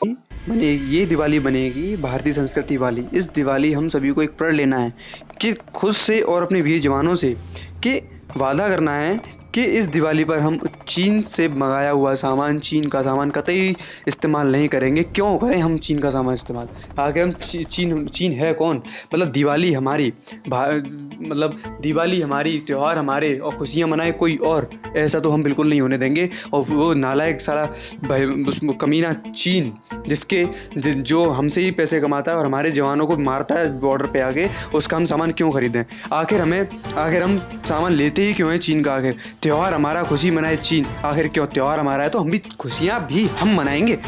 ये दिवाली बनेगी भारतीय संस्कृति वाली। इस दिवाली हम सभी को एक प्रण लेना है कि खुद से और अपने वीर जवानों से कि वादा करना है कि इस दिवाली पर हम चीन से मंगाया हुआ सामान, चीन का सामान कतई इस्तेमाल नहीं करेंगे। क्यों करें हम चीन का सामान इस्तेमाल? आगे हम चीन है कौन? मतलब दिवाली हमारी, मतलब दिवाली हमारी, त्यौहार हमारे और खुशियाँ मनाए कोई और, ऐसा तो हम बिल्कुल नहीं होने देंगे। और वो नालायक सारा कमीना चीन जो हमसे ही पैसे कमाता है और हमारे जवानों को मारता है बॉर्डर पे आके, उसका हम सामान क्यों खरीदें? आखिर हम सामान लेते ही क्यों हैं चीन का? आखिर त्योहार हमारा, खुशी मनाए चीन, आखिर क्यों? त्योहार हमारा है तो हम भी खुशियां भी हम मनाएंगे।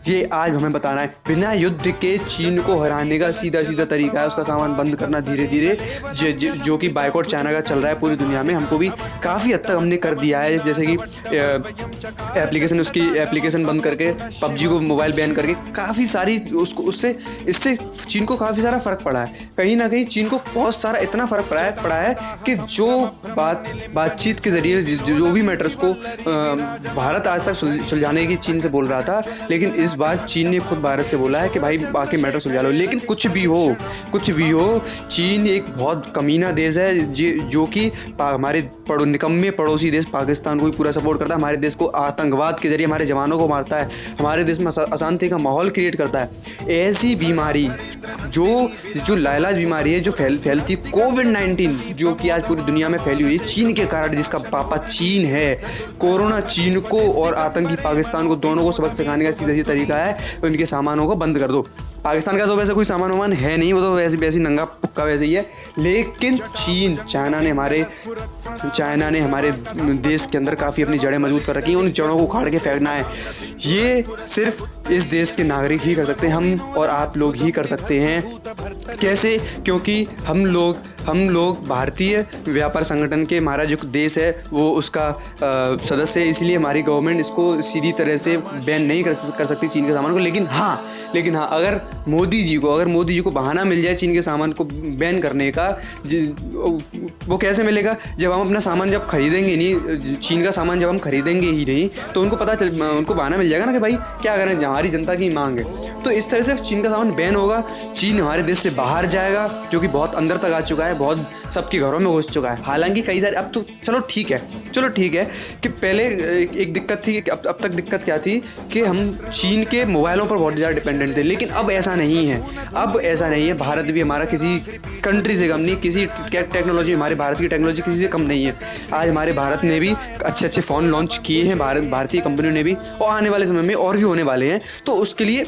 ये आज हमें बताना है। बिना युद्ध के चीन को हराने का सीधा तरीका है उसका सामान बंद करना धीरे धीरे, जो कि बाइकआउट चाइना का चल रहा है पूरी दुनिया में। हमको भी काफ़ी हद तक हमने कर दिया है, जैसे कि उसकी एप्लीकेशन बंद करके, पबजी को मोबाइल बैन करके, काफ़ी सारी इससे चीन को काफ़ी सारा फ़र्क पड़ा है। कहीं ना कहीं चीन को बहुत सारा इतना फ़र्क पड़ा है कि जो बातचीत के ज़रिए जो भी मैटर्स को भारत आज तक सुलझाने की चीन से बोल रहा था, लेकिन इस बार चीन ने खुद भारत से बोला है कि भाई बाकी मैटर सुलझा लो। लेकिन कुछ भी हो, चीन एक बहुत कमीना देश है जो कि हमारे निकम्मे पड़ोसी देश पाकिस्तान को भी पूरा सपोर्ट करता है। हमारे देश को आतंकवाद के जरिए हमारे जवानों को मारता है, हमारे देश में अशांति का माहौल क्रिएट करता है। ऐसी बीमारी जो लाइलाज बीमारी है, जो फैलती कोविड-19, जो कि आज पूरी दुनिया में फैली हुई है चीन के कारण, जिसका पापा चीन है। कोरोना चीन को और आतंकी पाकिस्तान को, दोनों को सबक सिखाने का सीधा तरीका है, उनके सामानों को बंद कर दो। पाकिस्तान का तो वैसे कोई सामान है नहीं, वो तो वैसी नंगा पुक्का वैसे ही है। लेकिन चाइना ने हमारे देश के अंदर काफ़ी अपनी जड़ें मजबूत कर रखी हैं। उन जड़ों को उखाड़ के फेंकना है, ये सिर्फ इस देश के नागरिक ही कर सकते हैं, हम और आप लोग ही कर सकते हैं। कैसे? क्योंकि हम लोग भारतीय व्यापार संगठन के, हमारा जो देश है वो उसका सदस्य है, इसलिए हमारी गवर्नमेंट इसको सीधी तरह से बैन नहीं कर सकती चीन के सामान को। लेकिन हाँ, अगर मोदी जी को बहाना मिल जाए चीन के सामान को बैन करने का, वो कैसे मिलेगा? जब हम अपना सामान जब खरीदेंगे नहीं, चीन का सामान जब हम खरीदेंगे ही नहीं, तो उनको बहाना मिल जाएगा ना कि भाई क्या करें, हमारी जनता की मांग है। तो इस तरह से चीन का सामान बैन होगा, चीन हमारे देश से बाहर जाएगा, जो कि बहुत अंदर तक आ चुका है, बहुत सबके घरों में घुस चुका है। हालांकि कई सारे, अब तो चलो ठीक है कि पहले एक दिक्कत थी, अब तक दिक्कत क्या थी कि हम चीन के मोबाइलों पर बहुत ज़्यादा डिपेंडेंट थे। लेकिन अब ऐसा नहीं है। भारत भी हमारा किसी कंट्री से कम नहीं, किसी टेक्नोलॉजी, हमारे भारत की टेक्नोलॉजी किसी से कम नहीं है। आज हमारे भारत ने भी अच्छे फ़ोन लॉन्च किए हैं, भारतीय कंपनियों ने भी, और आने वाले समय में और भी होने वाले हैं। तो उसके लिए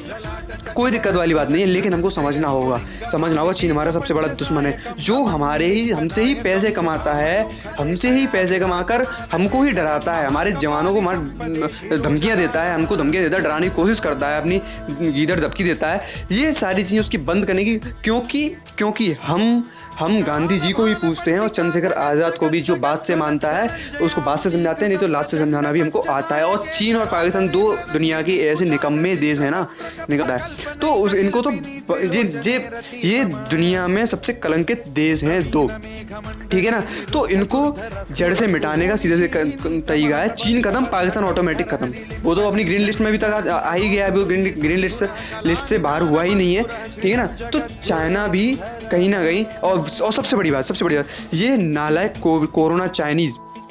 कोई दिक्कत वाली बात नहीं है। लेकिन हमको समझना होगा चीन हमारा सबसे बड़ा दुश्मन है, जो हमसे ही पैसे कमाता है, हमसे ही पैसे कमाकर हमको ही डराता है, हमारे जवानों को धमकियां देता है, हमको धमकियां देता है, डराने की कोशिश करता है, अपनी गीदड़ धमकी देता है। ये सारी चीज़ें उसकी बंद करने की, क्योंकि हम गांधी जी को भी पूछते हैं और चंद्रशेखर आज़ाद को भी, जो बात से मानता है उसको बात से समझाते हैं, नहीं तो लात से समझाना भी हमको आता है। और चीन और पाकिस्तान दो दुनिया के ऐसे निकम्मे देश हैं ना, निकलता है तो इनको तो ये दुनिया में सबसे कलंकित देश हैं दो, ठीक है ना। तो इनको जड़ से मिटाने का सीधे तरीका है चीन खत्म, पाकिस्तान ऑटोमेटिक खत्म। वो तो अपनी ग्रीन लिस्ट में भी तक आ ही गया है, वो ग्रीन लिस्ट से बाहर हुआ ही नहीं है, ठीक है ना। तो चाइना भी कहीं ना कहीं, और सबसे बड़ी बात, ये नालायक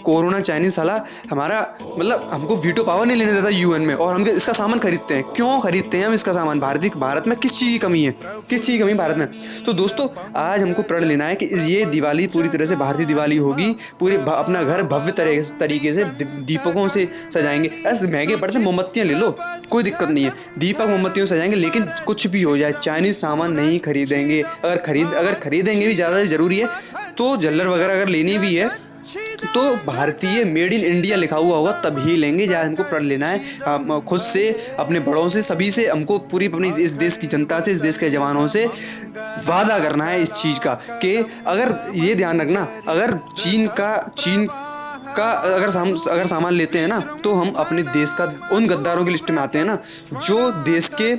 कोरोना चाइनीज साला हमारा, मतलब हमको वीटो पावर नहीं लेने देता यूएन में, और हम इसका सामान खरीदते हैं। क्यों खरीदते हैं हम इसका सामान? भारत में किस चीज़ की कमी है भारत में? तो दोस्तों, आज हमको प्रण लेना है कि ये दिवाली पूरी तरह से भारतीय दिवाली होगी। पूरे अपना घर भव्य तरीके से दीपकों से सजाएंगे। ऐसे महंगे पड़ते मोमबत्तियाँ ले लो, कोई दिक्कत नहीं है, दीपक मोमबत्तियों से सजाएंगे। लेकिन कुछ भी हो जाए, चाइनीज सामान नहीं खरीदेंगे। अगर खरीदेंगे भी, ज़्यादा ज़रूरी है तो झल्लर वगैरह अगर लेनी भी है तो भारतीय मेड इन इंडिया लिखा हुआ होगा तभी लेंगे। जहाँ हमको प्रण लेना है खुद से, अपने बड़ों से, सभी से, हमको पूरी अपनी इस देश की जनता से, इस देश के जवानों से वादा करना है इस चीज़ का कि अगर ये ध्यान रखना, अगर चीन का अगर सामान लेते हैं ना, तो हम अपने देश का उन गद्दारों की लिस्ट में आते हैं ना, जो देश के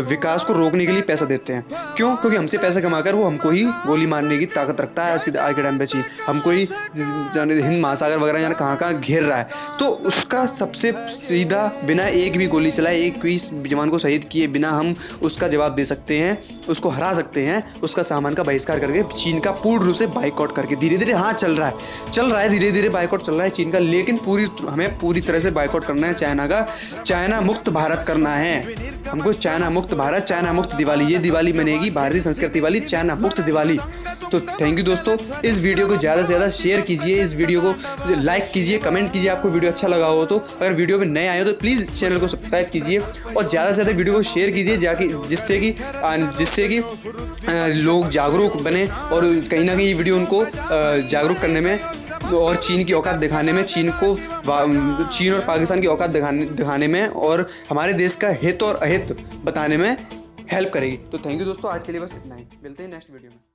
विकास को रोकने के लिए पैसा देते हैं। क्यों? क्योंकि हमसे पैसा कमाकर वो हमको ही गोली मारने की ताकत रखता है। आज के टाइम पे चीन हमको ही हिंद महासागर वगैरह यानी कहाँ घेर रहा है, तो उसका सबसे सीधा बिना एक भी गोली चलाए, एक भी जवान को शहीद किए बिना हम उसका जवाब दे सकते हैं, उसको हरा सकते हैं, उसका सामान का बहिष्कार करके, चीन का पूर्ण रूप से बाइकआउट करके। धीरे धीरे हाँ चल रहा है, धीरे धीरे बाइकआउट चल रहा है चीन का, लेकिन हमें पूरी तरह से बाइकआउट करना है चाइना का। चाइना मुक्त भारत करना है हमको, चाइना मुक्त भारत, चाइना मुक्त दिवाली। ये दिवाली मनेगी भारतीय संस्कृति वाली, चाइना मुक्त दिवाली। तो थैंक यू दोस्तों, इस वीडियो को ज़्यादा से ज़्यादा शेयर कीजिए, इस वीडियो को लाइक कीजिए, कमेंट कीजिए आपको वीडियो अच्छा लगा हो तो। अगर वीडियो में नए आए हो तो प्लीज़ इस चैनल को सब्सक्राइब कीजिए और ज़्यादा से ज़्यादा वीडियो को शेयर कीजिए, जिससे कि लोग जागरूक बने और कहीं ना कहीं ये वीडियो उनको जागरूक करने में और चीन की औकात दिखाने में, चीन और पाकिस्तान की औकात दिखाने में और हमारे देश का हित और अहित बताने में हेल्प करेगी। तो थैंक यू दोस्तों, आज के लिए बस इतना ही, मिलते हैं नेक्स्ट वीडियो में।